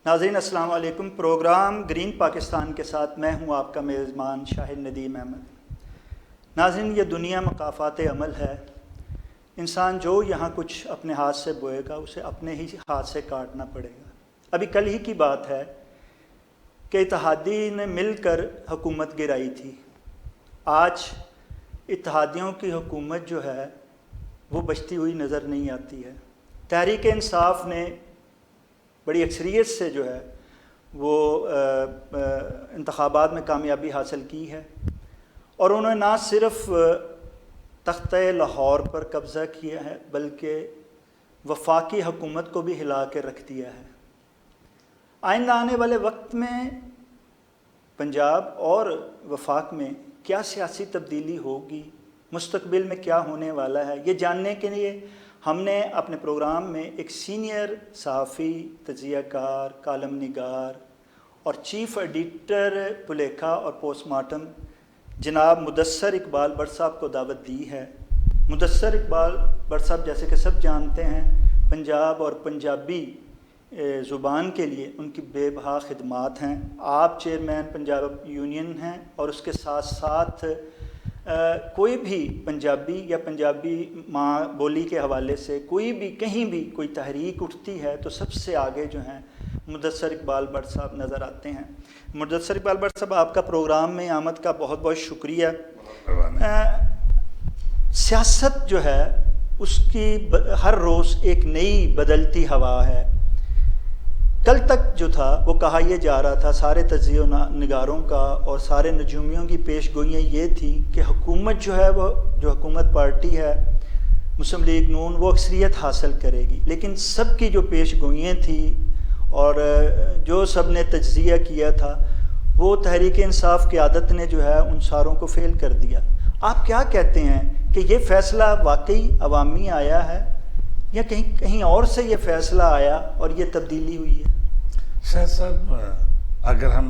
ناظرین السلام علیکم۔ پروگرام گرین پاکستان کے ساتھ میں ہوں آپ کا میزبان شاہد ندیم احمد۔ ناظرین، یہ دنیا مقافات عمل ہے۔ انسان جو یہاں کچھ اپنے ہاتھ سے بوئے گا اسے اپنے ہی ہاتھ سے کاٹنا پڑے گا۔ ابھی کل ہی کی بات ہے کہ اتحادی نے مل کر حکومت گرائی تھی۔ آج اتحادیوں کی حکومت جو ہے وہ بچتی ہوئی نظر نہیں آتی ہے۔ تحریک انصاف نے بڑی اکثریت سے جو ہے وہ انتخابات میں کامیابی حاصل کی ہے، اور انہوں نے نہ صرف تختہ لاہور پر قبضہ کیا ہے بلکہ وفاقی حکومت کو بھی ہلا کے رکھ دیا ہے۔ آئندہ آنے والے وقت میں پنجاب اور وفاق میں کیا سیاسی تبدیلی ہوگی، مستقبل میں کیا ہونے والا ہے، یہ جاننے کے لیے ہم نے اپنے پروگرام میں ایک سینئر صحافی، تجزیہ کار، کالم نگار اور چیف ایڈیٹر پولیکھا اور پوسٹ مارٹم جناب مدثر اقبال بٹ صاحب کو دعوت دی ہے۔ مدثر اقبال بٹ صاحب جیسے کہ سب جانتے ہیں پنجاب اور پنجابی زبان کے لیے ان کی بے بہا خدمات ہیں۔ آپ چیئرمین پنجاب یونین ہیں، اور اس کے ساتھ ساتھ کوئی بھی پنجابی یا پنجابی ماں بولی کے حوالے سے کوئی بھی کہیں بھی کوئی تحریک اٹھتی ہے تو سب سے آگے جو ہیں مدثر اقبال بٹ صاحب نظر آتے ہیں۔ مدثر اقبال بٹ صاحب، آپ کا پروگرام میں آمد کا بہت بہت شکریہ۔ سیاست جو ہے اس کی ہر روز ایک نئی بدلتی ہوا ہے۔ کل تک جو تھا وہ کہا یہ جا رہا تھا، سارے تجزیہ نگاروں کا اور سارے نجومیوں کی پیش گوئیاں یہ تھی کہ حکومت جو ہے وہ جو حکومت پارٹی ہے مسلم لیگ نون وہ اکثریت حاصل کرے گی، لیکن سب کی جو پیش گوئیاں تھیں اور جو سب نے تجزیہ کیا تھا وہ تحریک انصاف قیادت نے جو ہے ان ساروں کو فیل کر دیا۔ آپ کیا کہتے ہیں کہ یہ فیصلہ واقعی عوامی آیا ہے یا کہیں اور سے یہ فیصلہ آیا اور یہ تبدیلی ہوئی ہے؟ شاہد صاحب، اگر ہم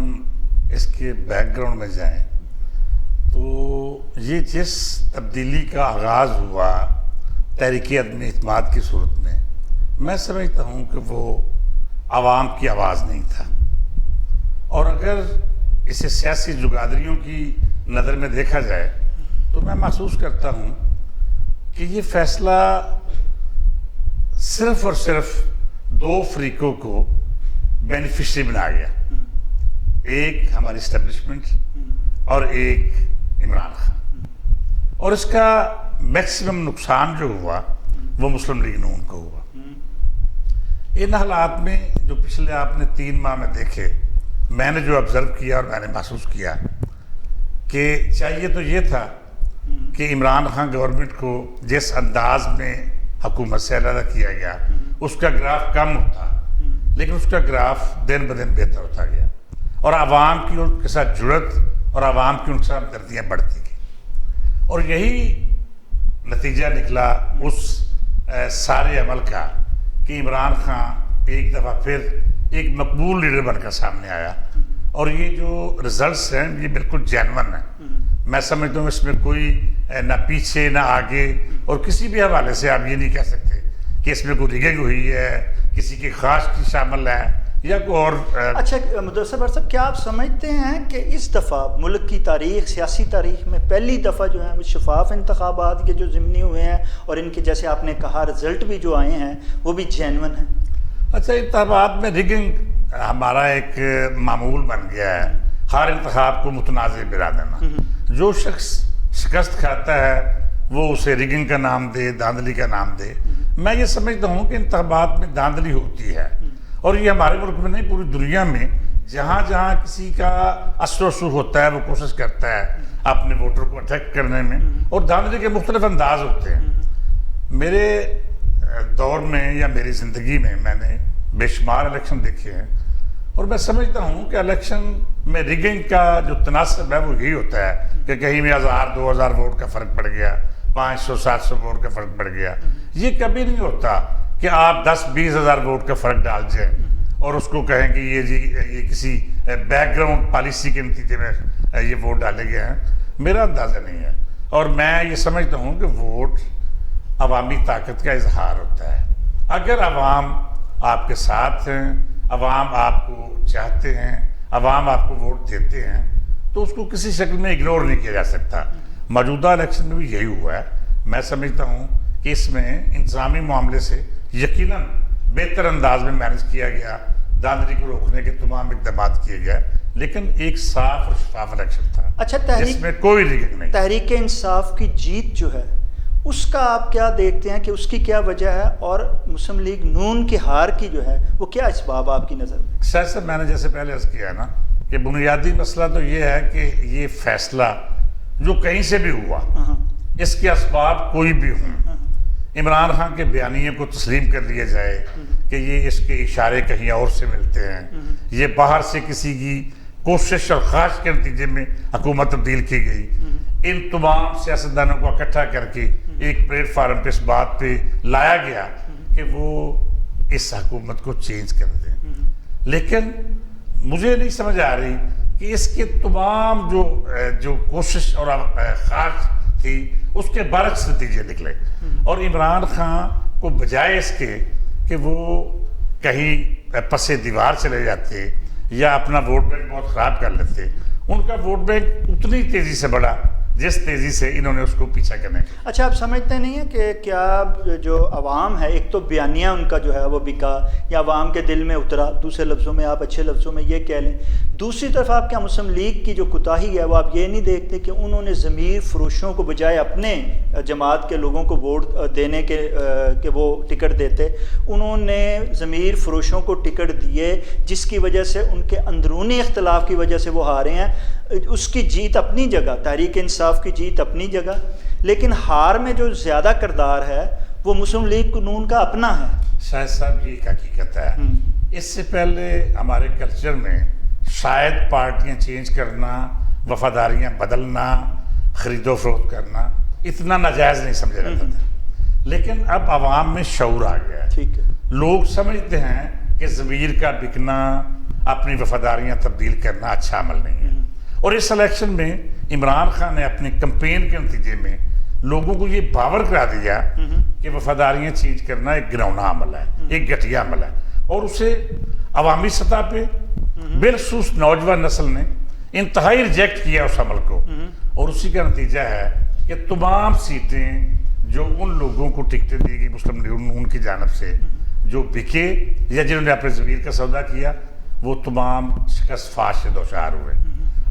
اس کے بیک گراؤنڈ میں جائیں تو یہ جس تبدیلی کا آغاز ہوا تحریک عدم اعتماد کی صورت میں سمجھتا ہوں کہ وہ عوام کی آواز نہیں تھا، اور اگر اسے سیاسی جگادریوں کی نظر میں دیکھا جائے تو میں محسوس کرتا ہوں کہ یہ فیصلہ صرف اور صرف دو فریقوں کو بینیفیشری بنا گیا، ایک ہماری اسٹیبلشمنٹ اور ایک عمران خان، اور اس کا میکسیمم نقصان جو ہوا وہ مسلم لیگ نون کو ہوا۔ ان حالات میں جو پچھلے آپ نے 3 ماہ میں دیکھے، میں نے جو آبزرو کیا اور میں نے محسوس کیا کہ چاہیے تو یہ تھا کہ عمران خان گورنمنٹ کو جس انداز میں حکومت سے علیحدہ کیا گیا اس کا گراف کم ہوتا، لیکن اس کا گراف دن بدن بہتر ہوتا گیا، اور عوام کی ان کے ساتھ جرت اور عوام کی ان کے ساتھ ہمدردیاں بڑھتی گئی، اور یہی نتیجہ نکلا اس سارے عمل کا کہ عمران خان ایک دفعہ پھر ایک مقبول لیڈر بن کر سامنے آیا، اور یہ جو رزلٹس ہیں یہ بالکل جینون ہیں۔ میں سمجھتا ہوں اس میں کوئی نہ پیچھے نہ آگے، اور کسی بھی حوالے سے آپ یہ نہیں کہہ سکتے کہ اس میں کوئی ریگنگ ہوئی ہے، کسی کی خواہش کی شامل ہے یا کوئی اور۔ اچھا مدثر بٹ صاحب، کیا آپ سمجھتے ہیں کہ اس دفعہ ملک کی تاریخ، سیاسی تاریخ میں پہلی دفعہ جو ہیں وہ شفاف انتخابات کے جو ضمنی ہوئے ہیں اور ان کے جیسے آپ نے کہا رزلٹ بھی جو آئے ہیں وہ بھی جینون ہیں؟ اچھا، انتخابات میں ریگنگ ہمارا ایک معمول بن گیا ہے، ہر انتخاب کو متنازع بنا دینا۔ جو شخص شکست کھاتا ہے وہ اسے ریگنگ کا نام دے، دھاندلی کا نام دے۔ میں یہ سمجھتا ہوں کہ انتخابات میں دھاندلی ہوتی ہے، اور یہ ہمارے ملک میں نہیں پوری دنیا میں جہاں جہاں کسی کا اثر و رسوخ ہوتا ہے وہ کوشش کرتا ہے اپنے ووٹر کو اٹریکٹ کرنے میں، اور دھاندلی کے مختلف انداز ہوتے ہیں۔ میرے دور میں یا میری زندگی میں میں نے بے شمار الیکشن دیکھے ہیں، اور میں سمجھتا ہوں کہ الیکشن میں ریگنگ کا جو تناسب ہے وہ یہی ہوتا ہے کہ کہیں میں 1000-2000 ووٹ کا فرق پڑ گیا، 500-700 ووٹ کا فرق پڑ گیا۔ یہ کبھی نہیں ہوتا کہ آپ 10-20 ہزار ووٹ کا فرق ڈال جائیں اور اس کو کہیں کہ یہ کسی بیک گراؤنڈ پالیسی کے نتیجے میں یہ ووٹ ڈالے گئے ہیں۔ میرا اندازہ نہیں ہے، اور میں یہ سمجھتا ہوں کہ ووٹ عوامی طاقت کا اظہار ہوتا ہے۔ اگر عوام آپ کے ساتھ ہیں، عوام آپ کو چاہتے ہیں، عوام آپ کو ووٹ دیتے ہیں، تو اس کو کسی شکل میں اگنور نہیں کیا جا سکتا۔ موجودہ الیکشن میں بھی یہی ہوا ہے۔ میں سمجھتا ہوں کہ اس میں انتظامی معاملے سے یقیناً بہتر انداز میں مینج کیا گیا، دھاندلی کو روکنے کے تمام اقدامات کیے گئے، لیکن ایک صاف اور شفاف الیکشن تھا۔ اچھا، جس میں کوئی لیکنگ نہیں۔ تحریک انصاف کی جیت جو ہے اس کا آپ کیا دیکھتے ہیں کہ اس کی کیا وجہ ہے، اور مسلم لیگ نون کی ہار کی جو ہے وہ کیا اسباب آپ کی نظر میں؟ شاید صاحب، میں نے جیسے پہلے عرض کیا نا کہ بنیادی مسئلہ تو یہ ہے کہ یہ فیصلہ جو کہیں سے بھی ہوا، اس کے اسباب کوئی بھی ہوں، عمران خان کے بیانیے کو تسلیم کر لیا جائے کہ یہ اس کے اشارے کہیں اور سے ملتے ہیں، یہ باہر سے کسی کی کوشش اور خواہش کے نتیجے میں حکومت تبدیل کی گئی، ان تمام سیاستدانوں کو اکٹھا کر کے ایک پلیٹ فارم پہ اس بات پہ لایا گیا کہ وہ اس حکومت کو چینج کر دیں۔ لیکن مجھے نہیں سمجھ آ رہی کہ اس کے تمام جو کوشش اور خواہش تھی اس کے برعکس نتیجے نکلے، اور عمران خان کو بجائے اس کے کہ وہ کہیں پس دیوار چلے جاتے یا اپنا ووٹ بینک بہت خراب کر لیتے، ان کا ووٹ بینک اتنی تیزی سے بڑھا جس تیزی سے انہوں نے اس کو پیچھا کرنے۔ اچھا، آپ سمجھتے نہیں ہیں کہ کیا جو عوام ہے، ایک تو بیانیہ ان کا جو ہے وہ بکا یا عوام کے دل میں اترا، دوسرے لفظوں میں آپ اچھے لفظوں میں یہ کہہ لیں، دوسری طرف آپ کیا مسلم لیگ کی جو کوتاہی ہے وہ آپ یہ نہیں دیکھتے کہ انہوں نے ضمیر فروشوں کو بجائے اپنے جماعت کے لوگوں کو ووٹ دینے کے کہ وہ ٹکٹ دیتے، انہوں نے ضمیر فروشوں کو ٹکٹ دیے، جس کی وجہ سے ان کے اندرونی اختلاف کی وجہ سے وہ ہارے ہیں۔ اس کی جیت اپنی جگہ، تحریک انصاف کی جیت اپنی جگہ، لیکن ہار میں جو زیادہ کردار ہے وہ مسلم لیگ نون کا اپنا ہے۔ شاہد صاحب، یہ ایک حقیقت ہے۔ اس سے پہلے ہمارے کلچر میں شاید پارٹیاں چینج کرنا، وفاداریاں بدلنا، خرید و فروخت کرنا اتنا ناجائز نہیں سمجھا جاتا تھا، لیکن اب عوام میں شعور آ گیا ہے۔ ٹھیک ہے، لوگ سمجھتے ہیں کہ ضمیر کا بکنا، اپنی وفاداریاں تبدیل کرنا اچھا عمل نہیں ہے، اور اس الیکشن میں عمران خان نے اپنی کمپین کے نتیجے میں لوگوں کو یہ باور کرا دیا کہ وفاداریاں چینج کرنا ایک گناؤنا عمل ہے، ایک گھٹیا عمل ہے، اور اسے عوامی سطح پہ بالخصوص نوجوان نسل نے انتہائی ریجیکٹ کیا اس عمل کو، اور اسی کا نتیجہ ہے کہ تمام سیٹیں جو ان لوگوں کو ٹکٹیں دی گئی مسلم لیگ نون کی جانب سے جو بکے یا جنہوں نے اپنے ضمیر کا سودا کیا، وہ تمام شکست فاش سے دوچار ہوئے،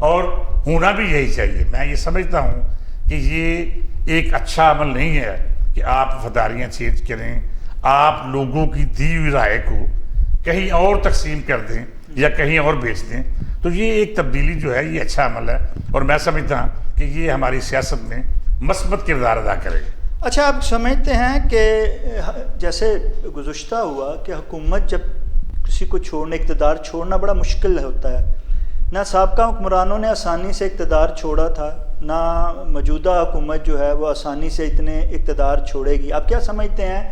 اور ہونا بھی یہی چاہیے۔ میں یہ سمجھتا ہوں کہ یہ ایک اچھا عمل نہیں ہے کہ آپ وفاداریاں چینج کریں، آپ لوگوں کی دی ہوئی رائے کو کہیں اور تقسیم کر دیں یا کہیں اور بیچ دیں، تو یہ ایک تبدیلی جو ہے یہ اچھا عمل ہے، اور میں سمجھتا ہوں کہ یہ ہماری سیاست میں مثبت کردار ادا کرے گا۔ اچھا، آپ سمجھتے ہیں کہ جیسے گزشتہ ہوا کہ حکومت جب کسی کو چھوڑنا، اقتدار چھوڑنا بڑا مشکل ہوتا ہے، نہ سابقہ حکمرانوں نے آسانی سے اقتدار چھوڑا تھا، نہ موجودہ حکومت جو ہے وہ آسانی سے اتنے اقتدار چھوڑے گی۔ آپ کیا سمجھتے ہیں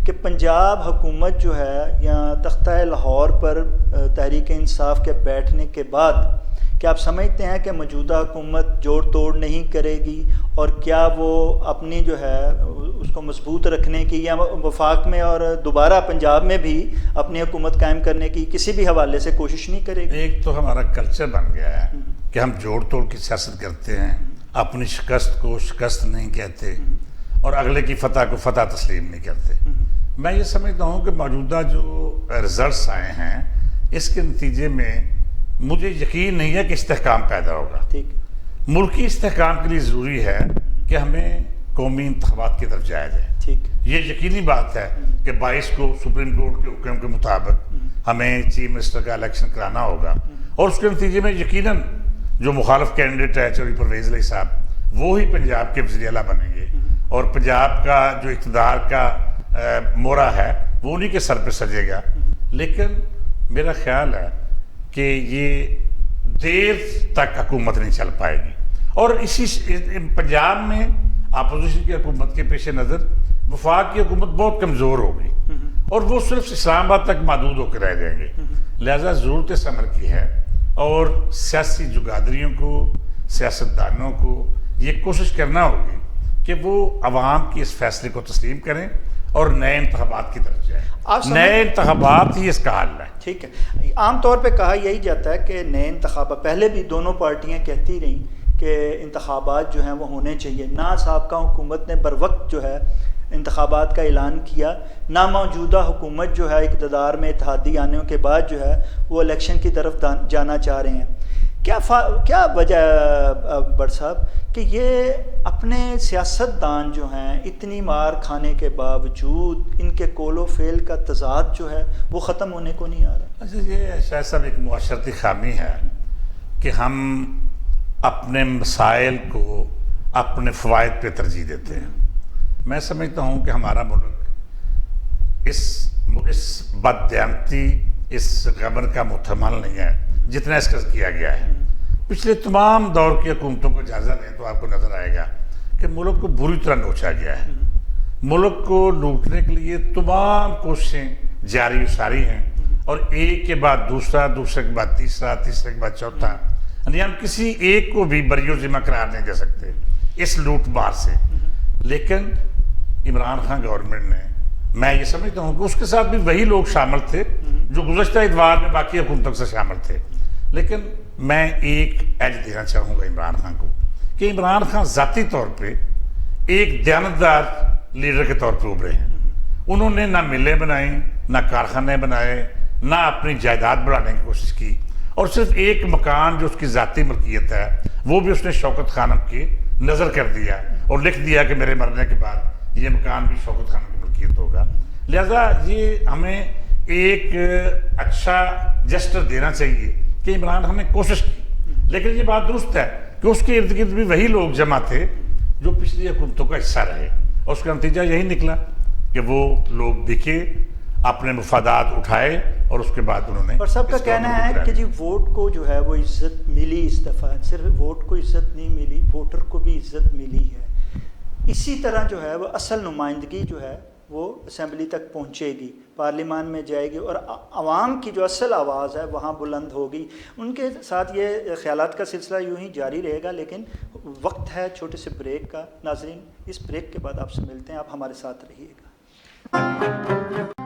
کہ پنجاب حکومت جو ہے یا تختہ لاہور پر تحریک انصاف کے بیٹھنے کے بعد کیا آپ سمجھتے ہیں کہ موجودہ حکومت جوڑ توڑ نہیں کرے گی، اور کیا وہ اپنی جو ہے اس کو مضبوط رکھنے کی یا وفاق میں اور دوبارہ پنجاب میں بھی اپنی حکومت قائم کرنے کی کسی بھی حوالے سے کوشش نہیں کرے گی؟ ایک تو ہمارا کلچر بن گیا ہے کہ ہم جوڑ توڑ کی سیاست کرتے ہیں، اپنی شکست کو شکست نہیں کہتے، اور اگلے کی فتح کو فتح تسلیم نہیں کرتے۔ میں یہ سمجھتا ہوں کہ موجودہ جو رزلٹس آئے ہیں اس کے نتیجے میں مجھے یقین نہیں ہے کہ استحکام پیدا ہوگا۔ ٹھیک، ملکی استحکام کے لیے ضروری ہے کہ ہمیں قومی انتخابات کی طرف جایا جائے۔ ٹھیک، یہ یقینی بات ہے کہ 22 کو سپریم کورٹ کے حکم کے مطابق ہمیں چیف منسٹر کا الیکشن کرانا ہوگا، اور اس کے نتیجے میں یقیناً جو مخالف کینڈیڈیٹ ہے چودھری پرویز علی صاحب، وہ ہی پنجاب کے وزیر اعلیٰ بنیں گے، اور پنجاب کا جو اقتدار کا مورا ہے وہ انہی کے سر پہ سجے گا۔ لیکن میرا خیال ہے کہ یہ دیر تک حکومت نہیں چل پائے گی، اور اسی پنجاب میں اپوزیشن کی حکومت کے پیش نظر وفاق کی حکومت بہت کمزور ہوگی، اور وہ صرف اسلام آباد تک محدود ہو کے رہ جائیں گے۔ لہذا ضرورت ثمر کی ہے، اور سیاسی جگادریوں کو، سیاستدانوں کو یہ کوشش کرنا ہوگی کہ وہ عوام کی اس فیصلے کو تسلیم کریں اور نئے انتخابات کی طرف جائیں. نئے انتخابات ہی اس کا حل ہے. ٹھیک ہے. عام طور پہ کہا یہی جاتا ہے کہ نئے انتخابات، پہلے بھی دونوں پارٹیاں کہتی رہیں کہ انتخابات جو ہیں وہ ہونے چاہیے. نہ سابقہ حکومت نے بر وقت جو ہے انتخابات کا اعلان کیا، نہ موجودہ حکومت جو ہے اقتدار میں اتحادی آنے کے بعد جو ہے وہ الیکشن کی طرف جانا چاہ رہے ہیں. کیا وجہ ہے بٹ صاحب کہ یہ اپنے سیاستدان جو ہیں اتنی مار کھانے کے باوجود ان کے کول و فیل کا تضاد جو ہے وہ ختم ہونے کو نہیں آ رہا؟ اچھا، یہ شاید صاحب ایک معاشرتی خامی ہے کہ ہم اپنے مسائل کو اپنے فوائد پہ ترجیح دیتے ہیں. میں سمجھتا ہوں کہ ہمارا ملک اس بددیانتی، اس غبن کا متحمل نہیں ہے جتنا اس کا کیا گیا ہے. پچھلے تمام دور کی حکومتوں کو جائزہ لیں تو آپ کو نظر آئے گا کہ ملک کو بری طرح نوچا گیا ہے. ملک کو لوٹنے کے لیے تمام کوششیں جاری و ساری ہیں، اور ایک کے بعد دوسرا، دوسرے کے بعد تیسرا، تیسرے کے بعد چوتھا. یعنی ہم کسی ایک کو بھی بری و ذمہ قرار نہیں دے سکتے اس لوٹ مار سے. لیکن عمران خان گورنمنٹ نے، میں یہ سمجھتا ہوں کہ اس کے ساتھ بھی وہی لوگ شامل تھے جو گزشتہ ادوار میں باقی حکومتوں سے شامل تھے. لیکن میں ایک ایج دینا چاہوں گا عمران خان کو کہ عمران خان ذاتی طور پہ ایک دیانتدار لیڈر کے طور پہ ابھرے ہیں. انہوں نے نہ ملیں بنائیں، نہ کارخانے بنائے، نہ اپنی جائیداد بڑھانے کی کوشش کی، اور صرف ایک مکان جو اس کی ذاتی ملکیت ہے وہ بھی اس نے شوکت خانم کی نظر کر دیا اور لکھ دیا کہ میرے مرنے کے بعد یہ مکان بھی شوکت خانم کی ملکیت ہوگا. لہذا یہ ہمیں ایک اچھا جسٹر دینا چاہیے کہ عمران خان نے کوشش کی. لیکن یہ بات درست ہے کہ اس کے ارد گرد بھی وہی لوگ جمع تھے جو پچھلی حکومتوں کا حصہ رہے، اور اس کا نتیجہ یہی نکلا کہ وہ لوگ دکھے، اپنے مفادات اٹھائے، اور اس کے بعد انہوں نے. اور سب کا کہنا ہے کہ جی ووٹ کو جو ہے وہ عزت ملی اس دفعہ. صرف ووٹ کو عزت نہیں ملی، ووٹر کو بھی عزت ملی ہے. اسی طرح جو ہے وہ اصل نمائندگی جو ہے وہ اسمبلی تک پہنچے گی، پارلیمان میں جائے گی، اور عوام کی جو اصل آواز ہے وہاں بلند ہوگی. ان کے ساتھ یہ خیالات کا سلسلہ یوں ہی جاری رہے گا. لیکن وقت ہے چھوٹے سے بریک کا. ناظرین، اس بریک کے بعد آپ سے ملتے ہیں. آپ ہمارے ساتھ رہیے گا.